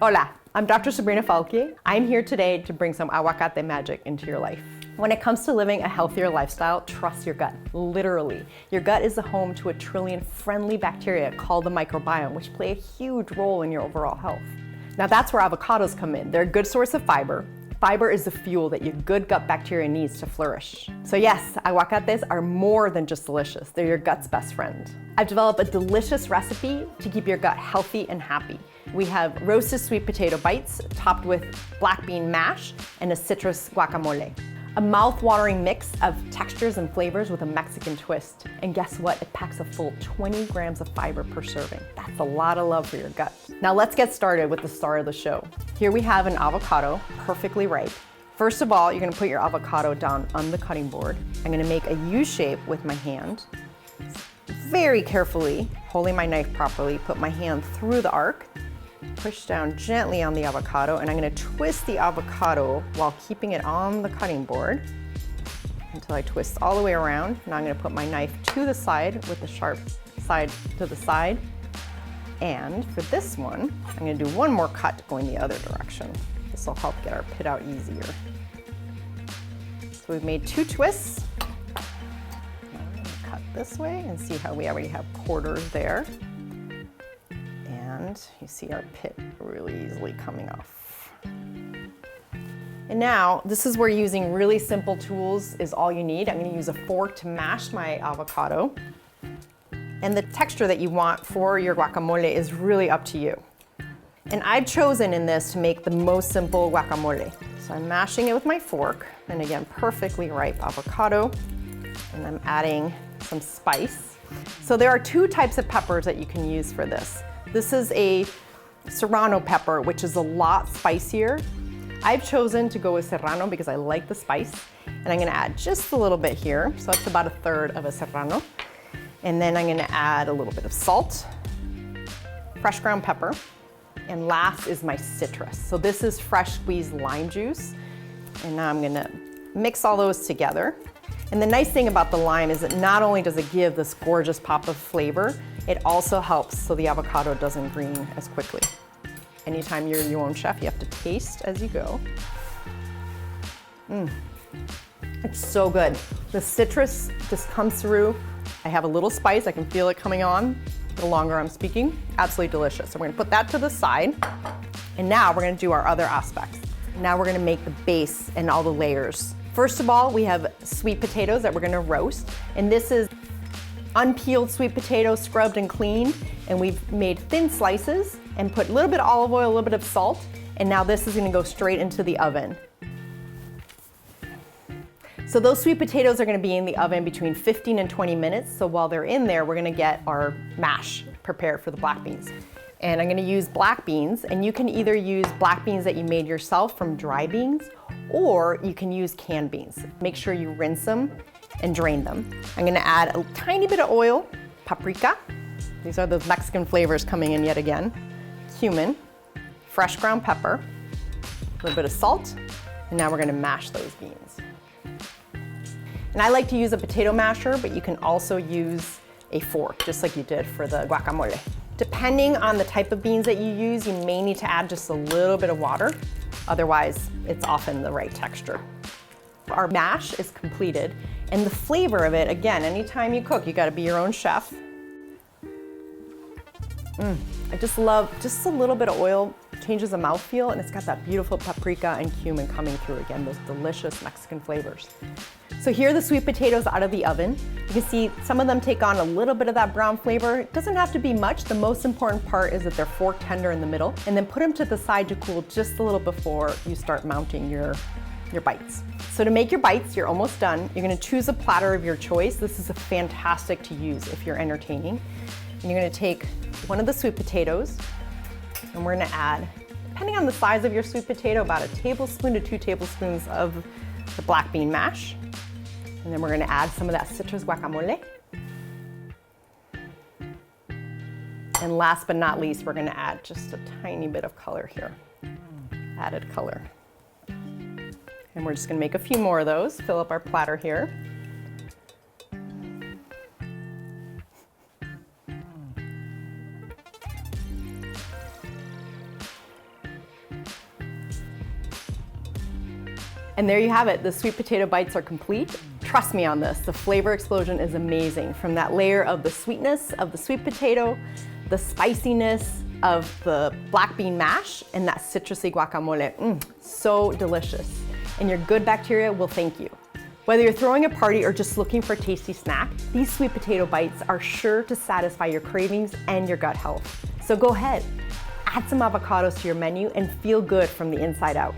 Hola, I'm Dr. Sabrina Falquier. I'm here today to bring some aguacate magic into your life. When it comes to living a healthier lifestyle, trust your gut, literally. Your gut is the home to 1 trillion friendly bacteria called the microbiome, which play a huge role in your overall health. Now that's where avocados come in. They're a good source of fiber. Fiber is the fuel that your good gut bacteria needs to flourish. So yes, aguacates are more than just delicious. They're your gut's best friend. I've developed a delicious recipe to keep your gut healthy and happy. We have roasted sweet potato bites topped with black bean mash and a citrus guacamole. A mouth-watering mix of textures and flavors with a Mexican twist. And guess what? It packs a full 20 grams of fiber per serving. That's a lot of love for your gut. Now let's get started with the star of the show. Here we have an avocado, perfectly ripe. First of all, you're gonna put your avocado down on the cutting board. I'm gonna make a U shape with my hand. Very carefully, holding my knife properly, put my hand through the arc, push down gently on the avocado, and I'm gonna twist the avocado while keeping it on the cutting board until I twist all the way around. Now I'm gonna put my knife to the side with the sharp side to the side. And for this one, I'm gonna do one more cut going the other direction. This will help get our pit out easier. So we've made 2 twists. Now I'm gonna cut this way and see how we already have quarters there. And you see our pit really easily coming off. And now, this is where using really simple tools is all you need. I'm gonna use a fork to mash my avocado. And the texture that you want for your guacamole is really up to you. And I've chosen in this to make the most simple guacamole. So I'm mashing it with my fork, and again, perfectly ripe avocado. And I'm adding some spice. So there are 2 types of peppers that you can use for this. This is a serrano pepper, which is a lot spicier. I've chosen to go with serrano because I like the spice. And I'm gonna add just a little bit here. So that's about 1/3 of a serrano. And then I'm gonna add a little bit of salt, fresh ground pepper, and last is my citrus. So this is fresh squeezed lime juice. And now I'm gonna mix all those together. And the nice thing about the lime is that not only does it give this gorgeous pop of flavor, it also helps so the avocado doesn't green as quickly. Anytime you're your own chef, you have to taste as you go. It's so good. The citrus just comes through. I have a little spice, I can feel it coming on the longer I'm speaking. Absolutely delicious. So we're gonna put that to the side. And now we're gonna do our other aspects. Now we're gonna make the base and all the layers. First of all, we have sweet potatoes that we're gonna roast. And this is unpeeled sweet potatoes, scrubbed and cleaned. And we've made thin slices and put a little bit of olive oil, a little bit of salt. And now this is gonna go straight into the oven. So those sweet potatoes are gonna be in the oven between 15 and 20 minutes. So while they're in there, we're gonna get our mash prepared for the black beans. And I'm gonna use black beans, and you can either use black beans that you made yourself from dry beans, or you can use canned beans. Make sure you rinse them and drain them. I'm gonna add a tiny bit of oil, paprika. These are those Mexican flavors coming in yet again. Cumin, fresh ground pepper, a little bit of salt, and now we're gonna mash those beans. And I like to use a potato masher, but you can also use a fork, just like you did for the guacamole. Depending on the type of beans that you use, you may need to add just a little bit of water. Otherwise, it's often the right texture. Our mash is completed, and the flavor of it, again, anytime you cook, you gotta be your own chef. I just love just a little bit of oil, changes the mouthfeel, and it's got that beautiful paprika and cumin coming through again, those delicious Mexican flavors. So here are the sweet potatoes out of the oven. You can see some of them take on a little bit of that brown flavor. It doesn't have to be much. The most important part is that they're fork tender in the middle, and then put them to the side to cool just a little before you start mounting your bites. So to make your bites, you're almost done. You're gonna choose a platter of your choice. This is fantastic to use if you're entertaining. And you're gonna take one of the sweet potatoes, and we're gonna add, depending on the size of your sweet potato, about 1 tablespoon to 2 tablespoons of the black bean mash. And then we're gonna add some of that citrus guacamole. And last but not least, we're gonna add just a tiny bit of color here, added color. And we're just gonna make a few more of those, fill up our platter here. And there you have it, the sweet potato bites are complete. Trust me on this, the flavor explosion is amazing. From that layer of the sweetness of the sweet potato, the spiciness of the black bean mash, and that citrusy guacamole. So delicious. And your good bacteria will thank you. Whether you're throwing a party or just looking for a tasty snack, these sweet potato bites are sure to satisfy your cravings and your gut health. So go ahead, add some avocados to your menu and feel good from the inside out.